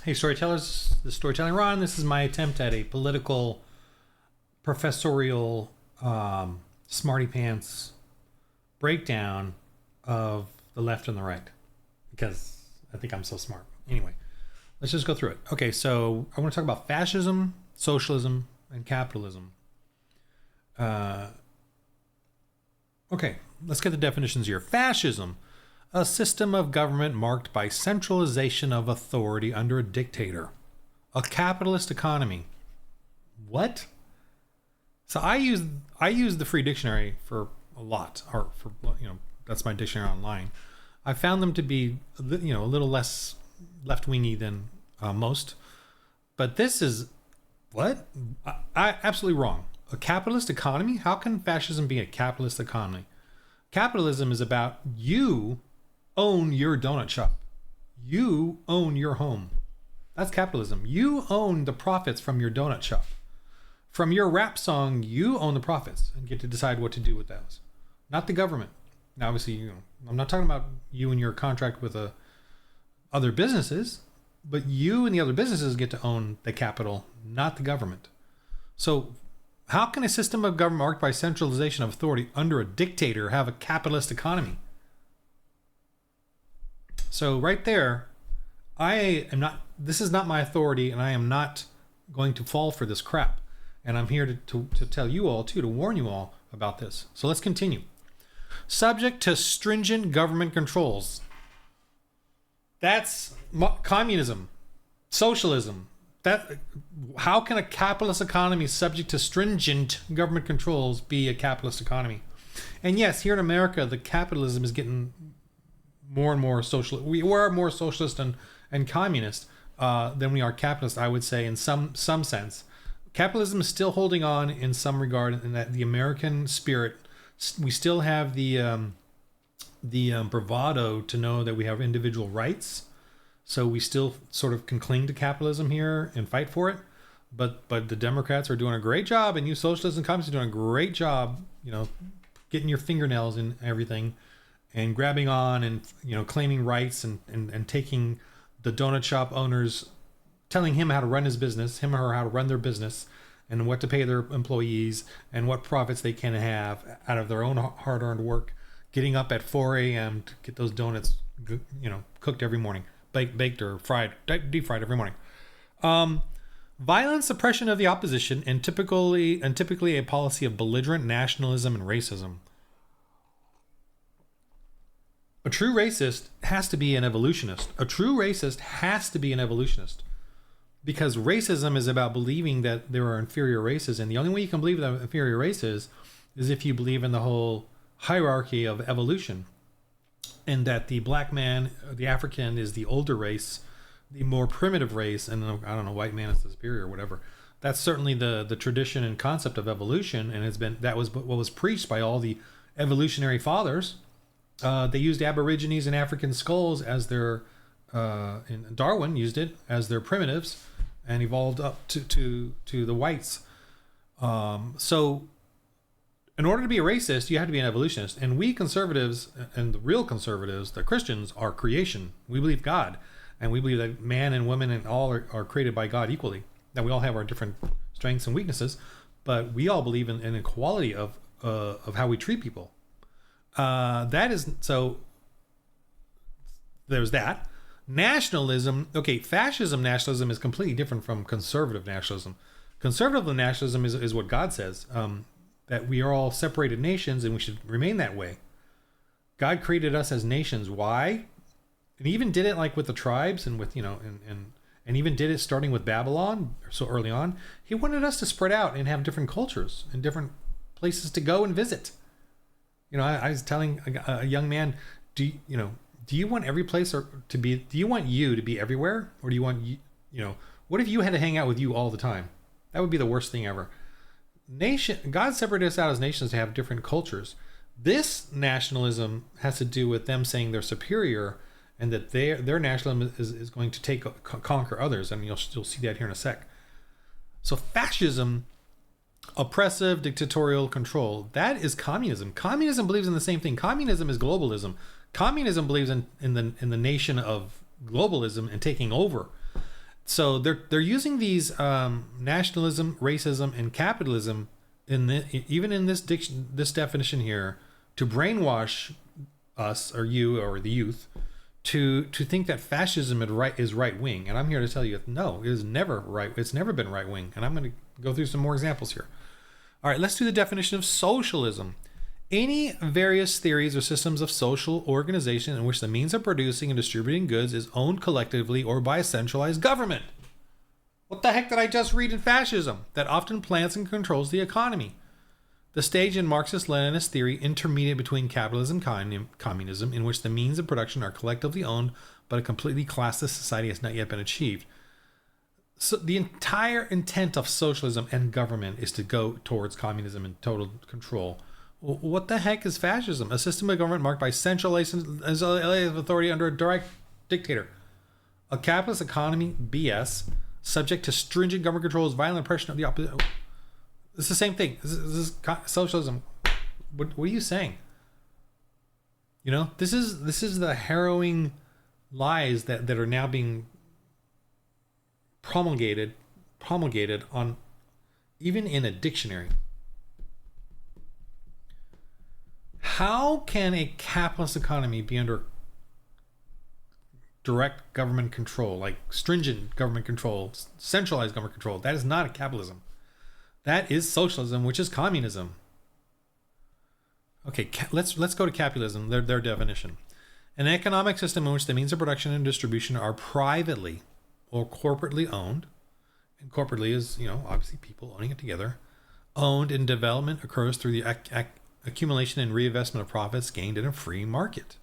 Hey, storytellers, this is Storytelling Ron. This is my attempt at a political, professorial, smarty pants breakdown of the left and the right, because I think I'm so smart. Anyway, let's just go through it. Okay, so I want to talk about fascism, socialism, and capitalism. Okay, let's get the definitions here. Fascism, a system of government marked by centralization of authority under a dictator. A capitalist economy. What? So I use the free dictionary for a lot, or for, that's my dictionary online. I found them to be, a little less left-wingy than most. But this is, what? I absolutely wrong. A capitalist economy? How can fascism be a capitalist economy? Capitalism is about you own your donut shop. You own your home. That's capitalism. You own the profits from your donut shop. From your rap song, you own the profits and get to decide what to do with those. Not the government. Now, obviously, I'm not talking about you and your contract with other businesses, but you and the other businesses get to own the capital, not the government. So how can a system of government marked by centralization of authority under a dictator have a capitalist economy? So right there, this is not my authority, and I am not going to fall for this crap. And I'm here to tell you all too, to warn you all about this. So let's continue. Subject to stringent government controls. That's communism, socialism. How can a capitalist economy subject to stringent government controls be a capitalist economy? And yes, here in America, the capitalism is getting more and more socialist. We are more socialist and communist than we are capitalist, I would say, in some sense. Capitalism is still holding on in some regard, in that the American spirit, we still have the bravado to know that we have individual rights. So we still sort of can cling to capitalism here and fight for it. But the Democrats are doing a great job, and you socialists and communists are doing a great job, getting your fingernails in everything and grabbing on and, claiming rights and taking the donut shop owners, telling him how to run his business, him or her how to run their business, and what to pay their employees and what profits they can have out of their own hard-earned work, getting up at 4 a.m. to get those donuts, cooked every morning, baked or fried, deep fried every morning. Violent suppression of the opposition and typically a policy of belligerent nationalism and racism. A true racist has to be an evolutionist. Because racism is about believing that there are inferior races, and the only way you can believe that inferior races is if you believe in the whole hierarchy of evolution, and that the black man, the African, is the older race, the more primitive race, and white man is the superior or whatever. That's certainly the tradition and concept of evolution, and that was what was preached by all the evolutionary fathers. They used Aborigines and African skulls as their, and Darwin used it as their primitives, and evolved up to the whites. So in order to be a racist, you have to be an evolutionist. And we conservatives, and the real conservatives, the Christians, are creation. We believe God, and we believe that man and woman and all are created by God equally. That we all have our different strengths and weaknesses, but we all believe in equality of how we treat people. So there's that. Nationalism. Okay, fascism nationalism is completely different from conservative nationalism. Conservative nationalism is what God says, that we are all separated nations and we should remain that way. God created us as nations. Why? And he even did it like with the tribes and with, and even did it starting with Babylon so early on. He wanted us to spread out and have different cultures and different places to go and visit. I was telling a young man, do you want every place to be? Do you want you to be everywhere, or do you want what if you had to hang out with you all the time? That would be the worst thing ever. God separated us out as nations to have different cultures. This nationalism has to do with them saying they're superior, and that their nationalism is going to conquer others, and you'll see that here in a sec. So fascism. Oppressive dictatorial control. That is communism. Communism believes in the same thing. Communism is globalism. Communism believes in the nation of globalism and taking over. So they're using these nationalism, racism, and capitalism even in this definition here to brainwash us or you or the youth to think that fascism is right wing. And I'm here to tell you, no, it is never right. It's never been right wing. And I'm going to go through some more examples here. All right, let's do the definition of socialism. Any various theories or systems of social organization in which the means of producing and distributing goods is owned collectively or by a centralized government. What the heck did I just read in fascism? That often plans and controls the economy. The stage in Marxist-Leninist theory intermediate between capitalism and communism, in which the means of production are collectively owned, but a completely classless society has not yet been achieved. So the entire intent of socialism and government is to go towards communism and total control. What the heck is fascism? A system of government marked by centralization of authority under a direct dictator. A capitalist economy, BS, subject to stringent government controls, violent oppression of the opposition. It's the same thing. This is socialism. What are you saying? You know, this is the harrowing lies that are now being promulgated on, even in a dictionary. How can a capitalist economy be under direct government control, like stringent government control, centralized government control? That is not a capitalism. That is socialism, which is communism. Okay, let's go to capitalism, their definition. An economic system in which the means of production and distribution are privately or corporately owned, and corporately is, obviously people owning it together, owned, and development occurs through the accumulation and reinvestment of profits gained in a free market.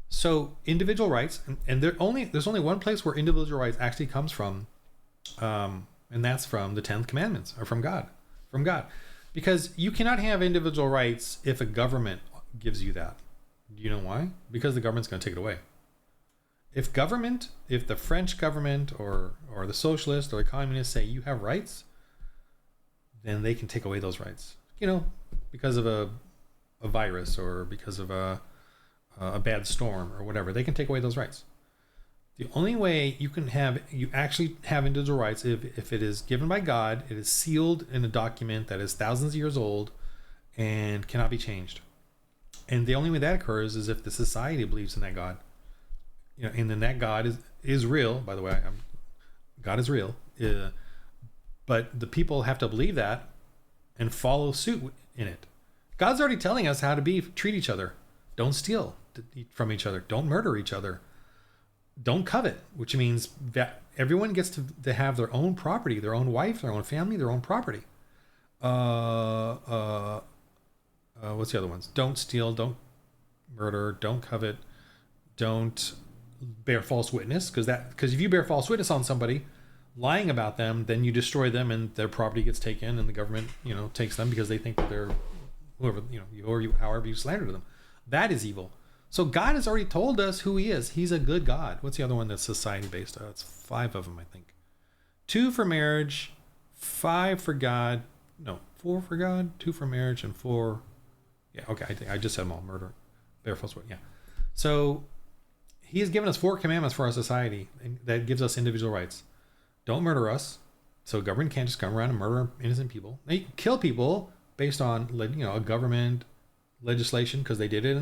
So individual rights, and there's only one place where individual rights actually comes from, and that's from the 10 commandments, or from God. Because you cannot have individual rights if a government gives you that. Do you know why? Because the government's going to take it away. If the French government or the socialist or the communists say you have rights, then they can take away those rights. Because of a virus or because of a bad storm or whatever, they can take away those rights. The only way you actually have individual rights if it is given by God, it is sealed in a document that is thousands of years old and cannot be changed. And the only way that occurs is if the society believes in that God. And then that God is real, by the way. God is real. But the people have to believe that and follow suit in it. God's already telling us how to treat each other. Don't steal from each other. Don't murder each other. Don't covet, which means that everyone gets to have their own property, their own wife, their own family, their own property. What's the other ones? Don't steal, don't murder, don't covet, don't bear false witness, because if you bear false witness on somebody, lying about them, then you destroy them and their property gets taken and the government, takes them because they think that they're whoever, however you slander them. That is evil. So God has already told us who he is. He's a good God. What's the other one that's society-based? It's 5 of them, I think. 2 for marriage, 5 for God. No, 4 for God, 2 for marriage, and 4... Yeah, okay, I just said them all. Murder, bear false witness. Yeah. So he has given us 4 commandments for our society and that gives us individual rights. Don't murder us. So government can't just come around and murder innocent people. They can kill people based on, a government legislation, because they did it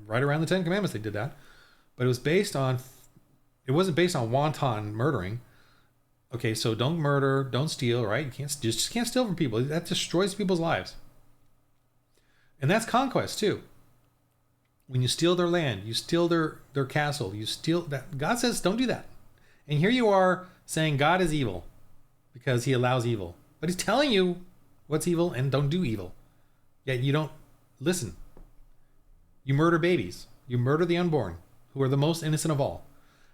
right around the 10 commandments. They did that, but it wasn't based on wanton murdering. Okay, so don't murder, don't steal, right? You just can't steal from people. That destroys people's lives, and that's conquest too. When you steal their land, you steal their castle, you steal that. God says don't do that, and here you are saying God is evil because he allows evil, but he's telling you what's evil and don't do evil. Yet you don't listen. You murder babies. You murder the unborn, who are the most innocent of all.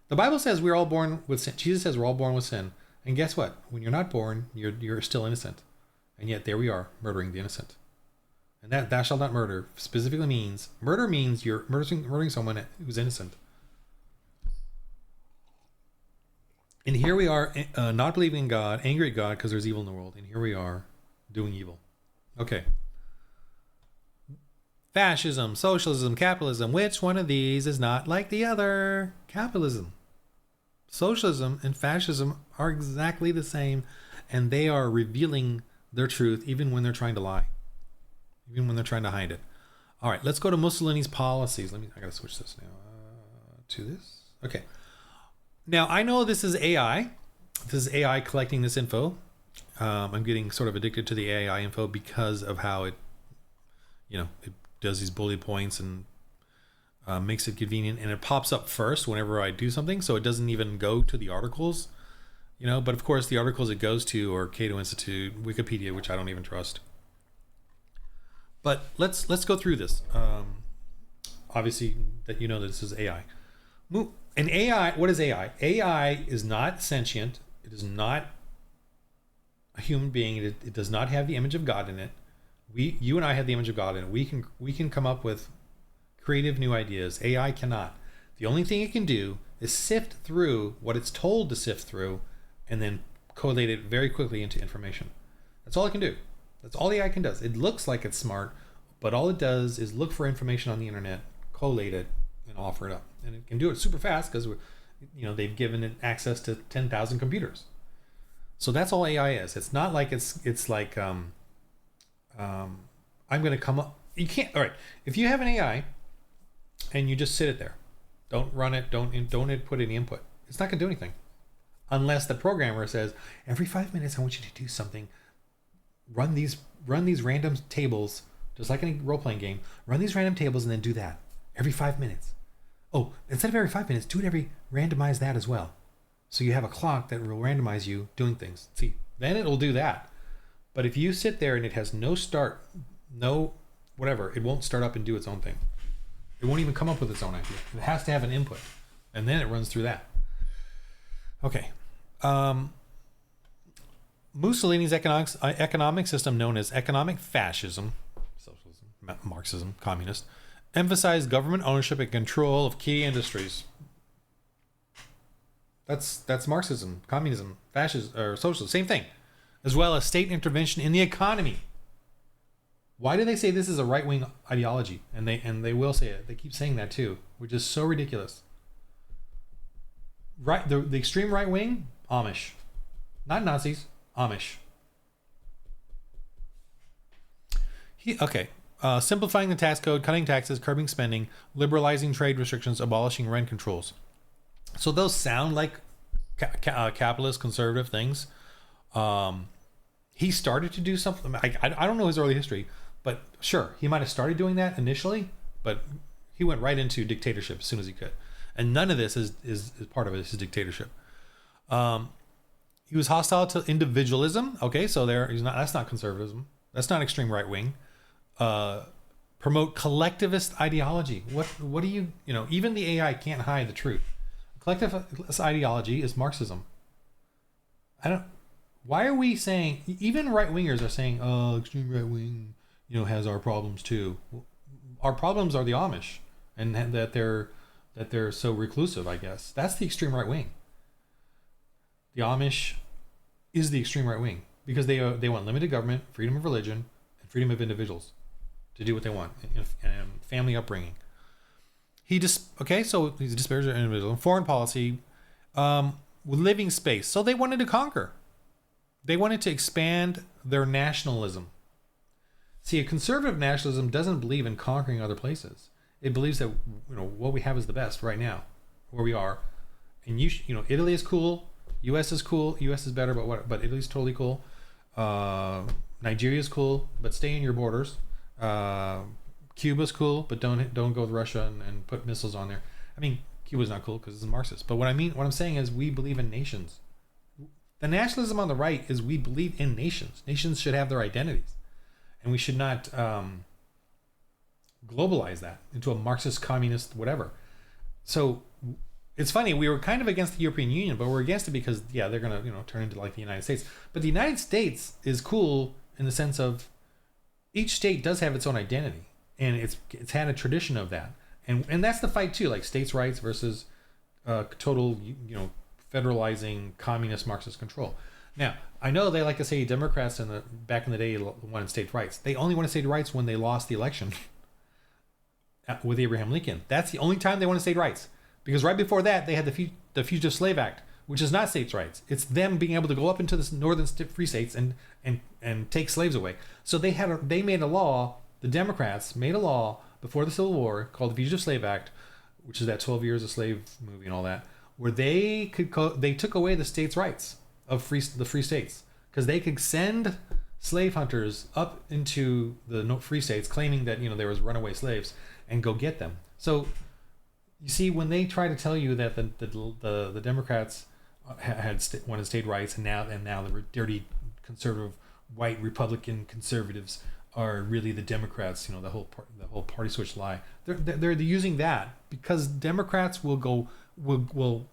The Bible says we're all born with sin. Jesus says we're all born with sin. And guess what? When you're not born, you're still innocent. And yet there we are, murdering the innocent. And that thou shalt not murder specifically means you're murdering someone who's innocent. And here we are, not believing in God, angry at God because there's evil in the world. And here we are doing evil. Okay. Fascism, socialism, capitalism. Which one of these is not like the other? Capitalism. Socialism and fascism are exactly the same, and they are revealing their truth even when they're trying to lie, even when they're trying to hide it. All right, let's go to Mussolini's policies. I gotta switch this now to this. Okay. Now, I know this is AI. This is AI collecting this info. I'm getting sort of addicted to the AI info because of how it does these bullet points and makes it convenient, and it pops up first whenever I do something, so it doesn't even go to the articles, but of course the articles it goes to are Cato Institute, Wikipedia, which I don't even trust. But let's go through this. Obviously that that this is AI. And AI, what is AI? AI is not sentient. It is not a human being. It does not have the image of God in it. You and I have the image of God in it. We can come up with creative new ideas. AI cannot. The only thing it can do is sift through what it's told to sift through and then collate it very quickly into information. That's all it can do. That's all AI can do. It looks like it's smart, but all it does is look for information on the internet, collate it, and offer it up. And it can do it super fast because they've given it access to 10,000 computers. So that's all AI is. It's not like it's like I'm going to come up. You can't. All right. If you have an AI and you just sit it there, don't run it, don't put any input, it's not going to do anything unless the programmer says every 5 minutes I want you to do something. Run these random tables, just like in a role-playing game. Run these random tables and then do that every 5 minutes. Oh, instead of every 5 minutes, randomize that as well. So you have a clock that will randomize you doing things. See, then it'll do that. But if you sit there and it has no start, no whatever, it won't start up and do its own thing. It won't even come up with its own idea. It has to have an input, and then it runs through that. Okay. Mussolini's economic system, known as economic fascism, socialism, Marxism, communist, emphasized government ownership and control of key industries. That's Marxism, communism, fascism, or socialism, same thing, as well as state intervention in the economy. Why do they say this is a right-wing ideology? And they will say it. They keep saying that too, which is so ridiculous. Right, the extreme right wing, Amish, not Nazis, Amish. Simplifying the tax code, cutting taxes, curbing spending, liberalizing trade restrictions, abolishing rent controls. So those sound like capitalist conservative things. He started to do something. I don't know his early history, but sure, he might have started doing that initially, but he went right into dictatorship as soon as he could. And none of this is part of his dictatorship. He was hostile to individualism. Okay, so that's not conservatism. That's not extreme right wing. Promote collectivist ideology. What do you even the AI can't hide the truth. Collectivist ideology is Marxism. Why are we saying, even right wingers are saying, oh, extreme right wing, has our problems too. Our problems are the Amish, and that they're so reclusive, I guess. That's the extreme right wing. The Amish is the extreme right wing because they want limited government, freedom of religion, and freedom of individuals to do what they want, and family upbringing. So he's a disparager individual. Foreign policy, living space. So they wanted to conquer. They wanted to expand their nationalism. See, a conservative nationalism doesn't believe in conquering other places. It believes that what we have is the best right now, where we are. And Italy is cool, U.S. is cool. U.S. is better, but Italy's totally cool. Nigeria is cool, but stay in your borders. Cuba's cool, but don't go with Russia and put missiles on there. I mean, Cuba's not cool because it's Marxist. But what I'm saying is we believe in nations. The nationalism on the right is we believe in nations. Nations should have their identities, and we should not globalize that into a Marxist, communist, whatever. So it's funny, we were kind of against the European Union, but we're against it because they're gonna turn into like the United States. But the United States is cool in the sense of each state does have its own identity, and it's had a tradition of that, and that's the fight too, like states' rights versus total federalizing communist Marxist control. Now, I know they like to say Democrats back in the day wanted state rights. They only wanted state rights when they lost the election with Abraham Lincoln. That's the only time they wanted state rights. Because right before that, they had the Fugitive Slave Act, which is not states' rights. It's them being able to go up into the northern free states and take slaves away. So they made a law. The Democrats made a law before the Civil War called the Fugitive Slave Act, which is that 12 Years a Slave movie and all that, where they took away the states' rights of the free states, because they could send slave hunters up into the free states claiming that there was runaway slaves and go get them. So you see, when they try to tell you that the Democrats wanted state rights, and now the dirty conservative white Republican conservatives are really the Democrats, the whole party switch lie. They're using that because Democrats will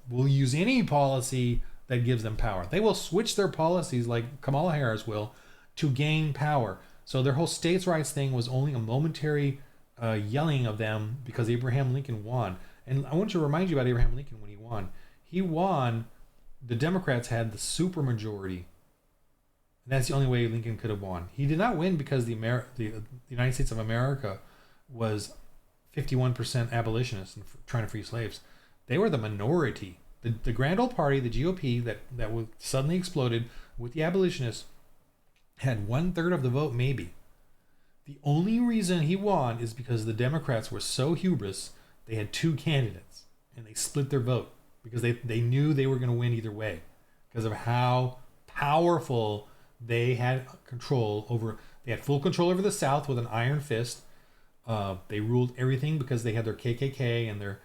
use any policy that gives them power. They will switch their policies, like Kamala Harris will, to gain power. So their whole states' rights thing was only a momentary yelling of them because Abraham Lincoln won. And I want to remind you about Abraham Lincoln when he won. He won. The Democrats had the supermajority. And that's the only way Lincoln could have won. He did not win because the United States of America was 51% abolitionists and trying to free slaves. They were the minority. The Grand Old Party, the GOP, that was suddenly exploded with the abolitionists, had 1/3 of the vote, maybe. The only reason he won is because the Democrats were so hubris. They had 2 candidates, and they split their vote because they knew they were going to win either way because of how powerful they had control over. They had full control over the South with an iron fist. They ruled everything because they had their KKK and their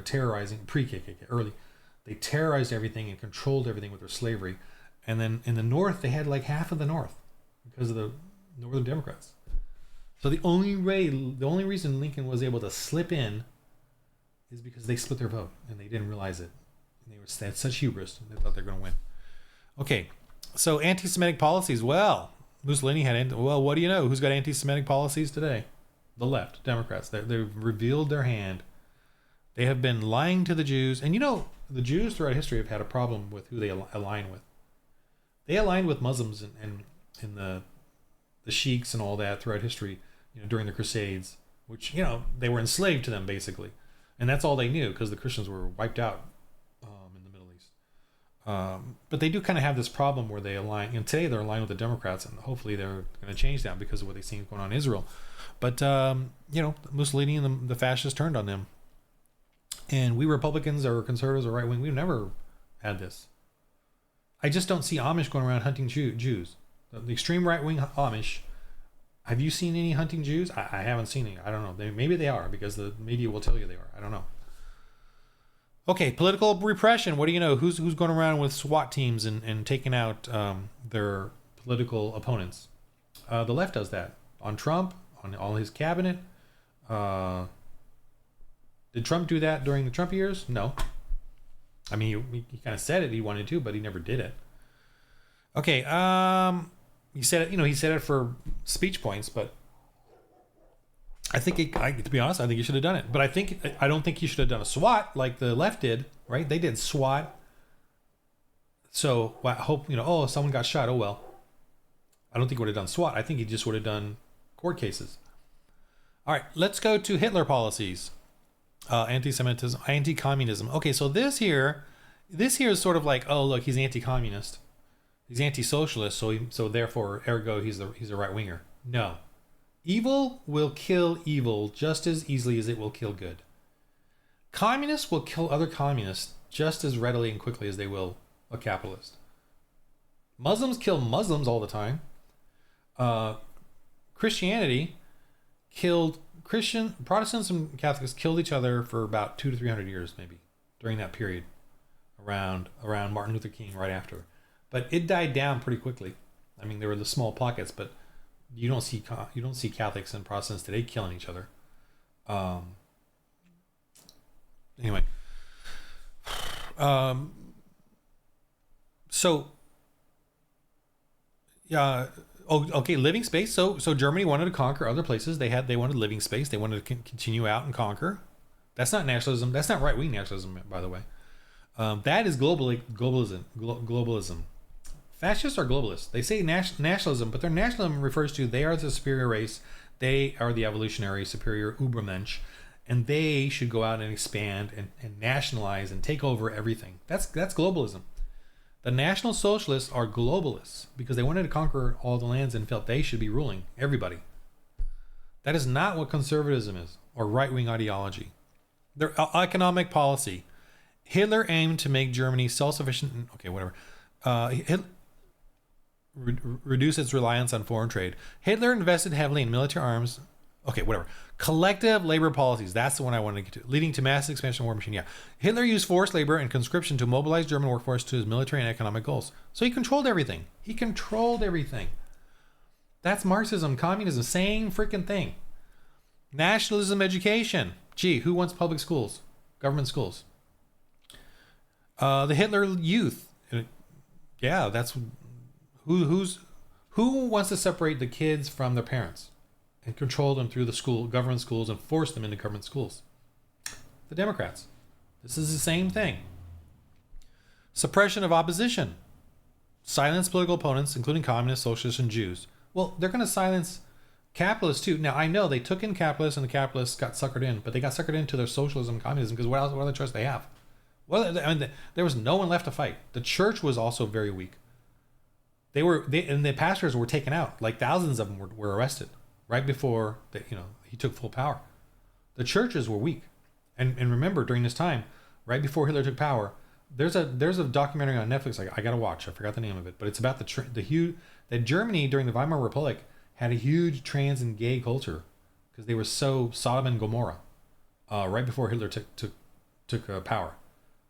terrorizing pre-KKK early. They terrorized everything and controlled everything with their slavery. And then in the North, they had like half of the North because of the Northern Democrats. So the only reason Lincoln was able to slip in is because they split their vote and they didn't realize it. And they had such hubris, they thought they were going to win. Okay, so anti-Semitic policies. Well, Mussolini had. What do you know? Who's got anti-Semitic policies today? The left, Democrats. They've revealed their hand. They have been lying to the Jews, and the Jews throughout history have had a problem with who they align with. They aligned with Muslims and the sheiks and all that throughout history, during the Crusades, which, they were enslaved to them basically. And that's all they knew because the Christians were wiped out in the Middle East. But they do kind of have this problem where they align, and today they're aligned with the Democrats, and hopefully they're going to change that because of what they see going on in Israel. But, Mussolini and the fascists turned on them. And we Republicans or conservatives or right wing, we've never had this. I just don't see Amish going around hunting Jews. The extreme right wing Amish. Have you seen any hunting Jews? I haven't seen any. I don't know. Maybe they are because the media will tell you they are. I don't know. Okay, political repression. What do you know? Who's going around with SWAT teams and taking out their political opponents? The left does that. On Trump, on all his cabinet. Did Trump do that during the Trump years? No. I mean, he kind of said it, he wanted to, but he never did it. Okay, he said it, he said it for speech points, but I think to be honest, I think he should have done it. But I don't think he should have done a SWAT like the left did, right? They did SWAT. So I hope, someone got shot. Oh, well. I don't think he would have done SWAT. I think he just would have done court cases. All right, let's go to Hitler policies. Anti-Semitism, anti-communism. Okay, so this here is sort of like, oh look, he's anti-communist, he's anti-socialist, so therefore, ergo, he's a right-winger. No, evil will kill evil just as easily as it will kill good. Communists will kill other communists just as readily and quickly as they will a capitalist. Muslims kill Muslims all the time. Christianity killed Protestants and Catholics killed each other for about 200 to 300 years, maybe during that period, around Martin Luther King, right after. But it died down pretty quickly. I mean, there were the small pockets, but you don't see Catholics and Protestants today killing each other. Anyway, so yeah. Oh, okay. Living space. So Germany wanted to conquer other places. They wanted living space. They wanted to continue out and conquer. That's not nationalism. That's not right wing nationalism, by the way. That is globalism. Fascists are globalists. They say nationalism, but their nationalism refers to they are the superior race. They are the evolutionary superior Übermensch, and they should go out and expand and nationalize and take over everything. That's globalism. The National Socialists are globalists because they wanted to conquer all the lands and felt they should be ruling everybody. That is not what conservatism is, or right-wing ideology. Their economic policy. Hitler aimed to make Germany self-sufficient. Okay, whatever. Reduce its reliance on foreign trade. Hitler invested heavily in military arms. Okay, whatever. Collective labor policies. That's the one I wanted to get to. Leading to massive expansion of war machine. Yeah. Hitler used forced labor and conscription to mobilize German workforce to his military and economic goals. So he controlled everything. That's Marxism, communism, same freaking thing. Nationalism education. Gee, who wants public schools? Government schools. The Hitler Youth. Yeah, that's who wants to separate the kids from their parents and control them through the government schools, and force them into government schools? The Democrats. This is the same thing. Suppression of opposition. Silence political opponents, including communists, socialists, and Jews. Well, they're going to silence capitalists too. Now, I know they took in capitalists and the capitalists got suckered in, but they got suckered into their socialism and communism because what other choice they have? Well, I mean, there was no one left to fight. The church was also very weak. And the pastors were taken out. Like thousands of them were arrested right before he took full power. The churches were weak. And remember, during this time, right before Hitler took power, there's a documentary on Netflix I got to watch. I forgot the name of it, but it's about that Germany during the Weimar Republic had a huge trans and gay culture because they were so Sodom and Gomorrah right before Hitler took power,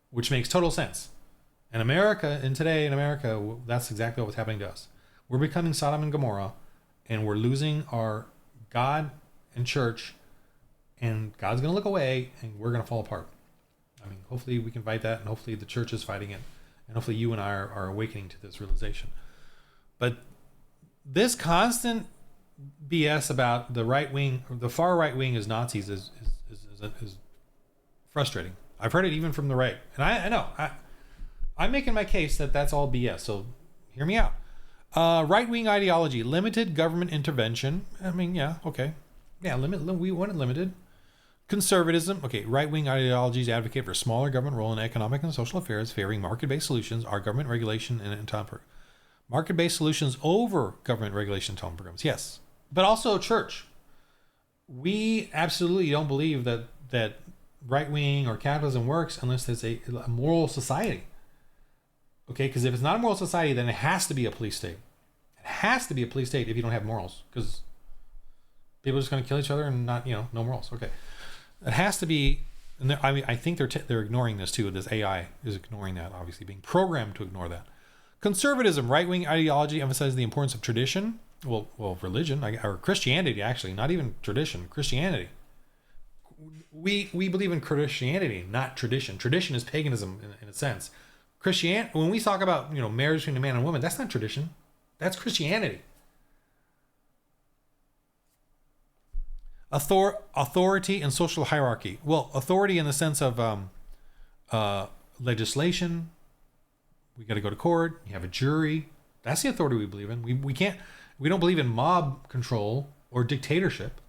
which makes total sense. And today in America, that's exactly what's happening to us. We're becoming Sodom and Gomorrah, and we're losing our God and church, and God's going to look away, and we're going to fall apart. I mean, hopefully we can fight that, and hopefully the church is fighting it, and hopefully you and I are awakening to this realization. But this constant BS about the right wing, the far right wing as Nazis is frustrating. I've heard it even from the right, and I know I'm making my case that that's all BS. So hear me out. Right wing ideology, limited government intervention. I mean, yeah, okay, yeah, we want it limited. Conservatism, okay, right wing ideologies advocate for smaller government role in economic and social affairs, favoring market-based solutions, our government regulation and market-based solutions over government regulation and telephone programs. Yes, but also church. We absolutely don't believe that right wing or capitalism works unless there's a moral society. Okay, because if it's not a moral society, then it has to be a police state. It has to be a police state if you don't have morals, because people are just going to kill each other and not, no morals. Okay, it has to be. And I think they're ignoring this too. This AI is ignoring that, obviously being programmed to ignore that. Conservatism, right-wing ideology, emphasizes the importance of tradition. Well, religion or Christianity, actually, not even tradition. Christianity. We believe in Christianity, not tradition. Tradition is paganism in a sense. When we talk about marriage between a man and a woman, that's not tradition. That's Christianity. Authority and social hierarchy. Well, authority in the sense of legislation. We got to go to court. You have a jury. That's the authority we believe in. We don't believe in mob control or dictatorship.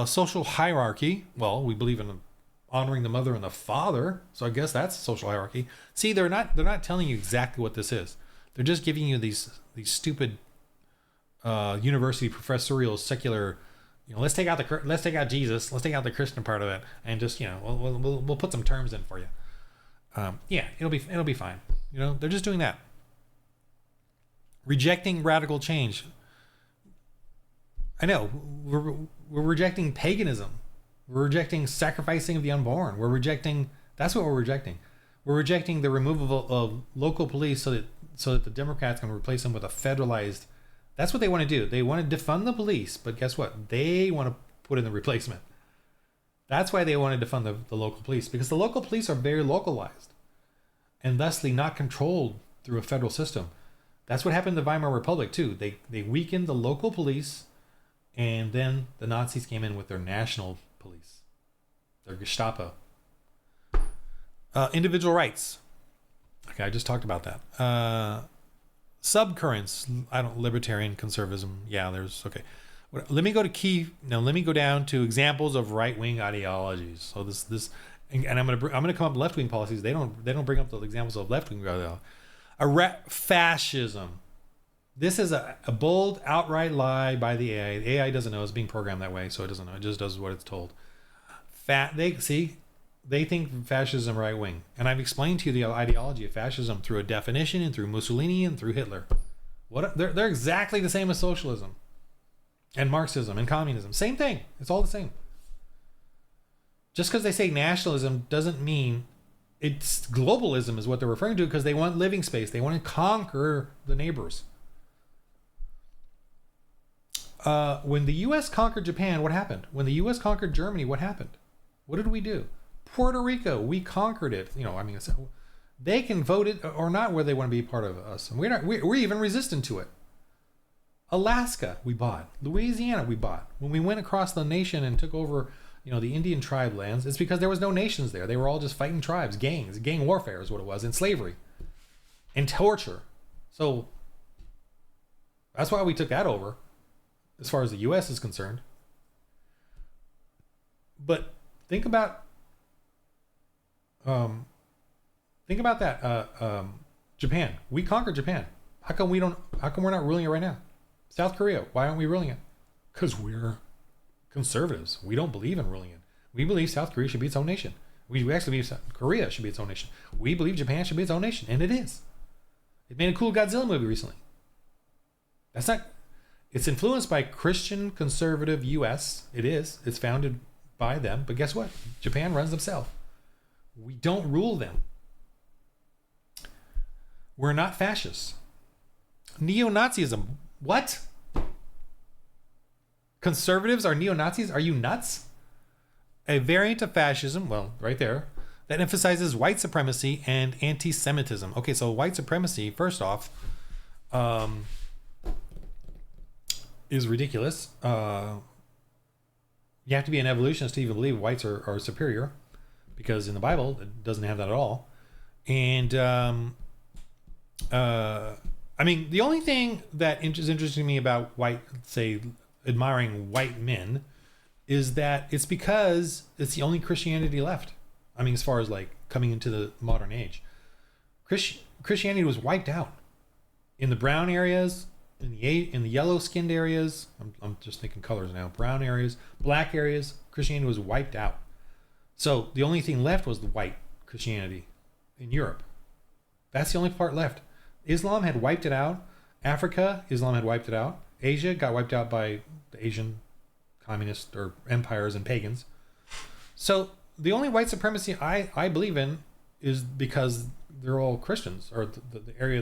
Social hierarchy. Well, we believe in honoring the mother and the father. So I guess that's social hierarchy. See, they're not telling you exactly what this is. They're just giving you these stupid university professorial secular. Let's take out Jesus. Let's take out the Christian part of it, and just we'll put some terms in for you. Yeah, it'll be fine. They're just doing that. Rejecting radical change. I know we're rejecting paganism. We're rejecting sacrificing of the unborn. That's what we're rejecting. We're rejecting the removal of local police so that the Democrats can replace them with a federalized. That's what they want to do. They want to defund the police, but guess what? They want to put in the replacement. That's why they want to defund the local police, because the local police are very localized and thusly not controlled through a federal system. That's what happened to the Weimar Republic too. They weakened the local police, and then the Nazis came in with their national police, their Gestapo. Individual rights. Okay, I just talked about that. Subcurrents. Libertarian conservatism. Yeah, there's okay. Let me go to let me go down to examples of right-wing ideologies. So and I'm gonna come up with left-wing policies. They don't bring up the examples of left-wing ideology. Fascism. This is a bold, outright lie by the AI. The AI doesn't know. It's being programmed that way, so it doesn't know. It just does what it's told. They think fascism right-wing. And I've explained to you the ideology of fascism through a definition and through Mussolini and through Hitler. They're exactly the same as socialism and Marxism and communism. Same thing. It's all the same. Just because they say nationalism doesn't mean it's globalism is what they're referring to, because they want living space. They want to conquer the neighbors. When the U.S. conquered Japan, what happened? When the U.S. conquered Germany, what happened? What did we do? Puerto Rico, we conquered it. They can vote it or not whether they want to be part of us. And we're even resistant to it. Alaska, we bought. Louisiana, we bought. When we went across the nation and took over, the Indian tribe lands, it's because there was no nations there. They were all just fighting tribes, gangs. Gang warfare is what it was, and slavery and torture. So that's why we took that over, as far as the U.S. is concerned. But think about that. Japan. We conquered Japan. How come we're not ruling it right now? South Korea. Why aren't we ruling it? Because we're conservatives. We don't believe in ruling it. We believe South Korea should be its own nation. We actually believe South Korea should be its own nation. We believe Japan should be its own nation, and it is. It made a cool Godzilla movie recently. It's influenced by Christian conservative U.S. It is. It's founded by them. But guess what? Japan runs themselves. We don't rule them. We're not fascists. Neo-Nazism. What? Conservatives are neo-Nazis? Are you nuts? A variant of fascism, well, right there, that emphasizes white supremacy and anti-Semitism. Okay, so white supremacy, first off, is ridiculous. You have to be an evolutionist to even believe whites are superior, because in the Bible, it doesn't have that at all. And, the only thing that is interesting to me about admiring white men is that it's because it's the only Christianity left. As far as coming into the modern age, Christianity was wiped out in the brown areas, in the yellow skinned areas. I'm just thinking colors now. Brown areas, black areas, Christianity was wiped out. So the only thing left was the white Christianity in Europe. That's the only part left. Islam had wiped it out. Africa, Islam had wiped it out. Asia got wiped out by the Asian communist or empires and pagans. So the only white supremacy I believe in is because they're all Christians, or the area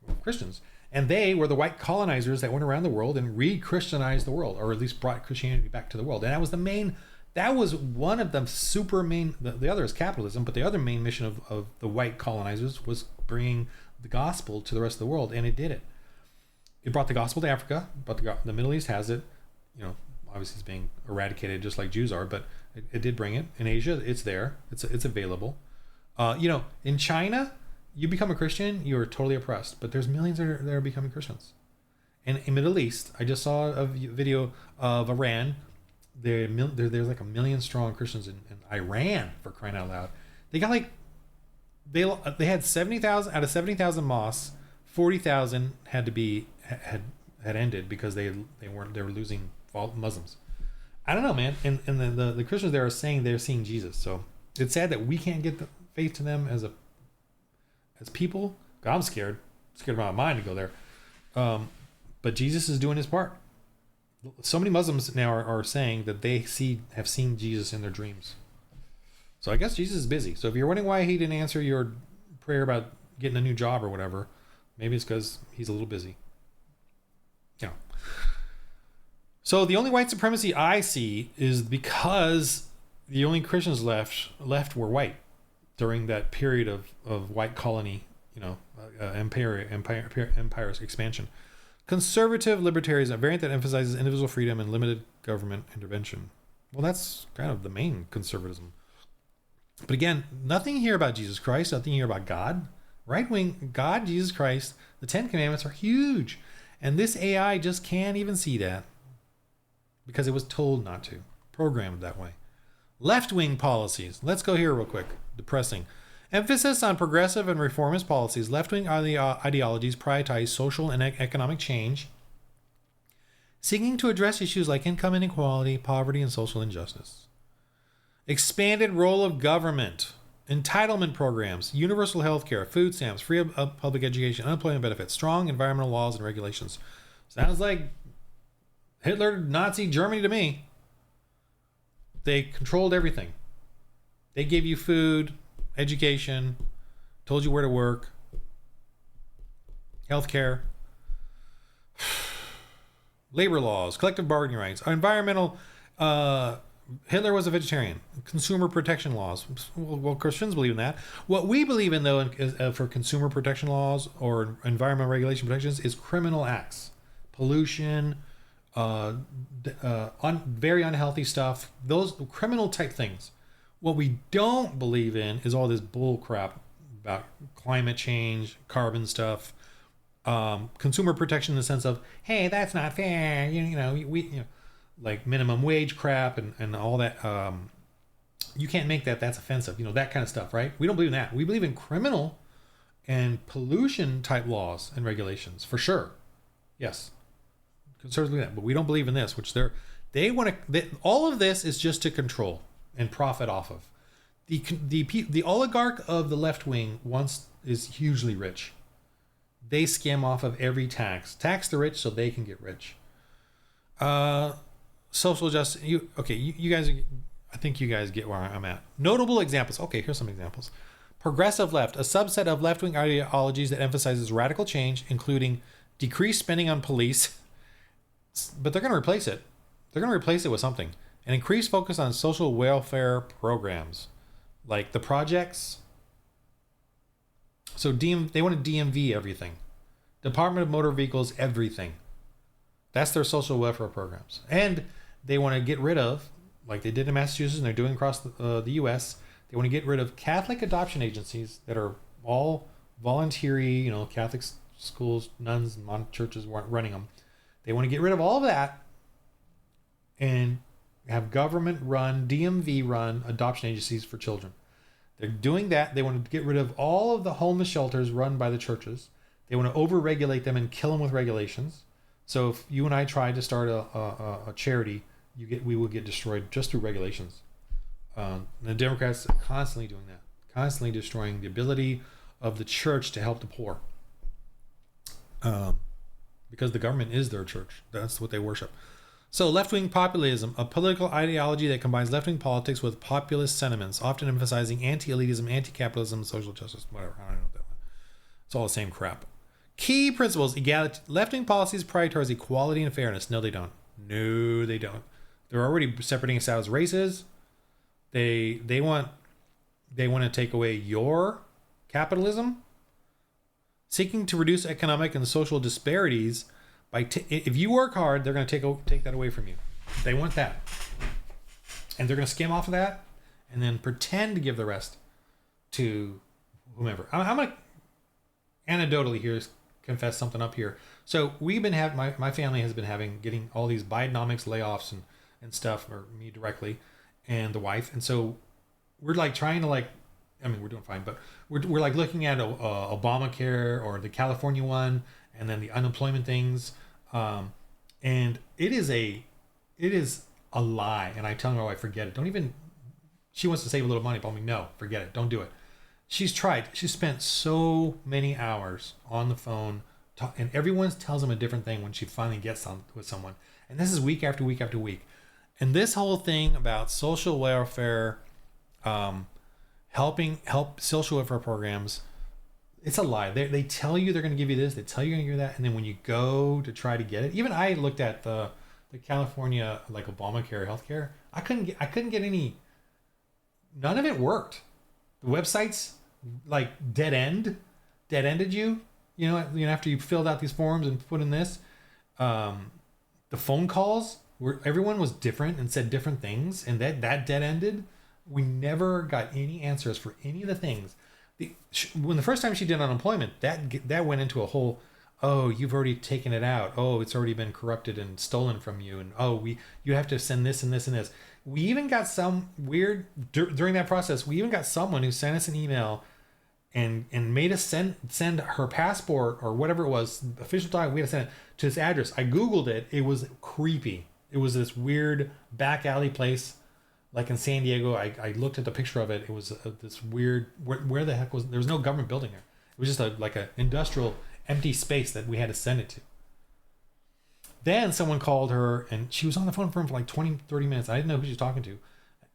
of Christians. And they were the white colonizers that went around the world and re-Christianized the world, or at least brought Christianity back to the world. And that was one of the super main, the other is capitalism, but the other main mission of the white colonizers was bringing the gospel to the rest of the world, and it did it. It brought the gospel to Africa, but the Middle East has it. Obviously it's being eradicated just like Jews are, but it did bring it. In Asia, it's there. It's available. In China, you become a Christian, you're totally oppressed, but there's millions that are becoming Christians. And in Middle East, I just saw a video of Iran. There's like 1 million strong Christians in Iran, for crying out loud. They got they had 70,000 out of 70,000 mosques. 40,000 had ended because they were losing Muslims. I don't know, man. And the Christians there are saying they're seeing Jesus. So it's sad that we can't get the faith to them as people. God, I'm scared out of my mind to go there. But Jesus is doing his part. So many Muslims now are saying that they have seen Jesus in their dreams. So I guess Jesus is busy. So if you're wondering why he didn't answer your prayer about getting a new job or whatever, maybe it's because he's a little busy. So the only white supremacy I see is because the only Christians left were white during that period of white colony, empire's expansion. Conservative libertarianism, a variant that emphasizes individual freedom and limited government intervention. Well, that's kind of the main conservatism. But again, nothing here about Jesus Christ, nothing here about God. Right wing, God, Jesus Christ, the 10 Commandments are huge. And this AI just can't even see that. because it was told not to, programmed that way. Left-wing policies. Let's go here real quick. Depressing. Emphasis on progressive and reformist policies. Left-wing ideologies prioritize social and economic change, seeking to address issues like income inequality, poverty, and social injustice. Expanded role of government. Entitlement programs, universal health care, food stamps, free public education, unemployment benefits, strong environmental laws and regulations. Sounds like Hitler, Nazi Germany to me. They controlled everything. They gave you food, education, told you where to work, health care, labor laws, collective bargaining rights, environmental. Hitler was a vegetarian. Consumer protection laws. Well, Christians believe in that. What we believe in, though, is, for consumer protection laws or environmental regulation protections, is criminal acts, pollution, very unhealthy stuff. Those criminal type things. What we don't believe in is all this bull crap about climate change, carbon stuff, consumer protection in the sense of, hey, that's not fair. Like minimum wage crap and all that. You can't make that. That's offensive. That kind of stuff, right? We don't believe in that. We believe in criminal and pollution type laws and regulations for sure. Yes, conservatives believe that, but we don't believe in this, which they want to. All of this is just to control and profit off of. The oligarch of the left wing is hugely rich. They skim off of every tax the rich so they can get rich. Social justice. You guys. I think you guys get where I'm at. Notable examples. Okay, here's some examples. Progressive left, a subset of left-wing ideologies that emphasizes radical change, including decreased spending on police, but they're going to replace it. They're going to replace it with something. An increased focus on social welfare programs, like the projects. So they want to DMV everything. Department of Motor Vehicles, everything. That's their social welfare programs. And they want to get rid of, like they did in Massachusetts and they're doing across the U.S., they want to get rid of Catholic adoption agencies that are all voluntary, Catholic schools, nuns, and churches running them. They want to get rid of all of that and have government-run, DMV-run adoption agencies for children. They're doing that. They want to get rid of all of the homeless shelters run by the churches. They want to over-regulate them and kill them with regulations. So if you and I try to start a charity, we will get destroyed just through regulations. The Democrats are constantly doing that, constantly destroying the ability of the church to help the poor. Because the government is their church. That's what they worship. So left-wing populism, a political ideology that combines left-wing politics with populist sentiments, often emphasizing anti-elitism, anti-capitalism, social justice, whatever. I don't know what that one. It's all the same crap. Key principles: equality. Left-wing policies prioritize equality and fairness. No, they don't. No, they don't. They're already separating us out as races. They want to take away your capitalism, seeking to reduce economic and social disparities. If you work hard, they're going to take that away from you. They want that, and they're going to skim off of that, and then pretend to give the rest to whomever. I'm going to anecdotally here confess something up here. So we've been having my family has been getting all these Bidenomics layoffs and stuff, or me directly, and the wife, and so we're like trying to we're doing fine, but we're like looking at Obamacare or the California one, and then the unemployment things, and it is a lie. And I tell my wife, forget it. She wants to save a little money, but I'm like, no, forget it. Don't do it. She's tried. She spent so many hours on the phone, and everyone tells them a different thing when she finally gets on with someone. And this is week after week after week. And this whole thing about social welfare, help social welfare programs, it's a lie. They tell you they're going to give you this, they tell you you're going to give you that, and then when you go to try to get it, even I looked at the California Obamacare healthcare, I couldn't get any. None of it worked. The websites dead-ended you. After you filled out these forms and put in this, the phone calls where everyone was different and said different things, and that dead-ended. We never got any answers for any of the things. When the first time she did unemployment, that went into a whole oh, you've already taken it out. Oh, it's already been corrupted and stolen from you. And oh, you have to send this and this and this. We even got some weird during that process. We even got someone who sent us an email and made us send her passport or whatever it was, official document. We had to send it to this address. I googled it. It was creepy. It was this weird back alley place, like in San Diego. I looked at the picture of it. It was this weird. Where the heck was? There was no government building there. It was just like a industrial empty space that we had to send it to. Then someone called her and she was on the phone for him for like 20, 30 minutes. I didn't know who she was talking to,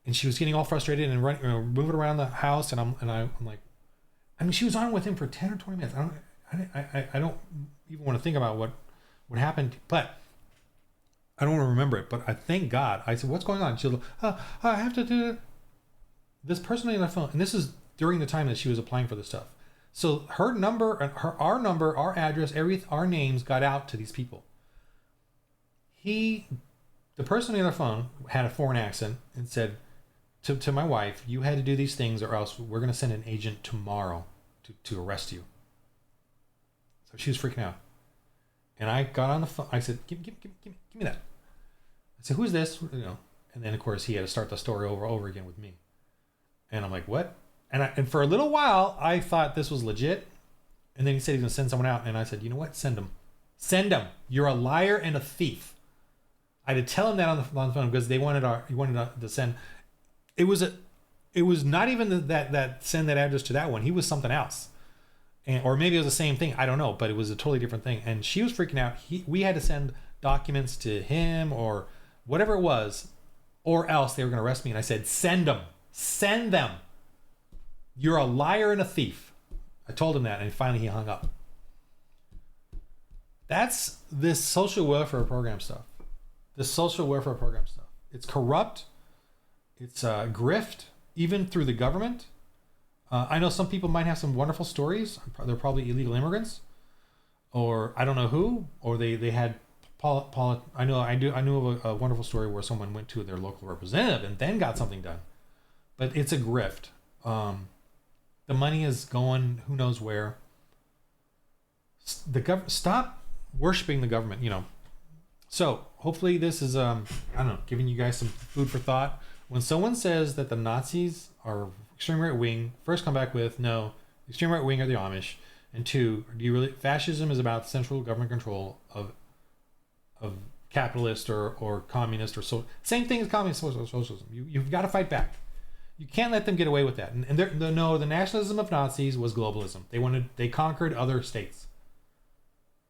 and she was getting all frustrated and running, moving around the house. And I'm like. I mean, she was on with him for 10 or 20 minutes. I don't even want to think about what happened, but I don't want to remember it. But I thank God. I said, "What's going on?" She'll, I have to do it. This person on the phone, and this is during the time that she was applying for this stuff. So her number, our number, our address, our names got out to these people. The person on the other phone had a foreign accent and said to my wife, "You had to do these things, or else we're going to send an agent tomorrow to arrest you." So she was freaking out, and I got on the phone. I said, "Give me that." I said, "Who's this?" And then of course he had to start the story over again with me, and I'm like, "What?" And for a little while I thought this was legit, and then he said he's going to send someone out, and I said, "You know what? Send him. You're a liar and a thief." I had to tell him that on the phone because he wanted to send. It was not even that send that address to that one. He was something else, or maybe it was the same thing. I don't know, but it was a totally different thing. And she was freaking out. We had to send documents to him or whatever it was, or else they were going to arrest me. And I said, send them. You're a liar and a thief. I told him that, and finally he hung up. That's this social welfare program stuff. It's corrupt. It's grift, even through the government. I know some people might have some wonderful stories. They're probably illegal immigrants, or I don't know who, or they had. I knew of a wonderful story where someone went to their local representative and then got something done, but it's a grift. The money is going who knows where. Stop worshiping the government. So hopefully this is I don't know, giving you guys some food for thought. When someone says that the Nazis are extreme right wing, first come back with no, extreme right wing are the Amish, and two, do you really? Fascism is about central government control of capitalist or communist or so. Same thing as communist socialism. You've got to fight back. You can't let them get away with that. And the nationalism of Nazis was globalism. They conquered other states.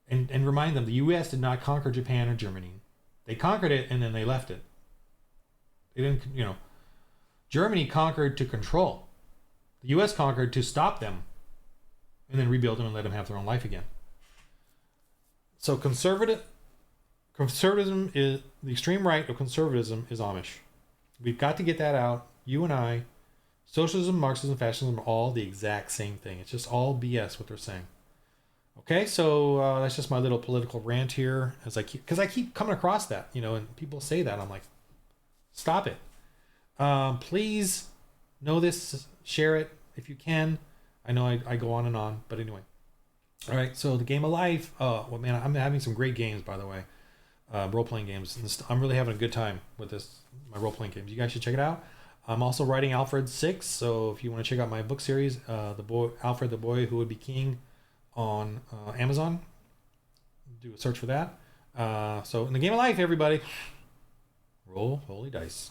And remind them, the U.S. did not conquer Japan or Germany. They conquered it and then they left it. They didn't, Germany conquered to control. The U.S. conquered to stop them and then rebuild them and let them have their own life again. So conservatism is, the extreme right of conservatism is Amish. We've got to get that out. You and I, socialism, Marxism, fascism are all the exact same thing. It's just all BS what they're saying. Okay, so that's just my little political rant here, because I keep coming across that, and people say that. I'm like, stop it. Please know this, share it if you can. I know I go on and on, but anyway. All right, so the game of life. Oh, well, man, I'm having some great games, by the way. Role-playing games. I'm really having a good time with my role-playing games. You guys should check it out. I'm also writing Alfred 6, so if you want to check out my book series, Alfred the Boy Who Would Be King, on Amazon. Do a search for that. So in the game of life, everybody, roll holy dice.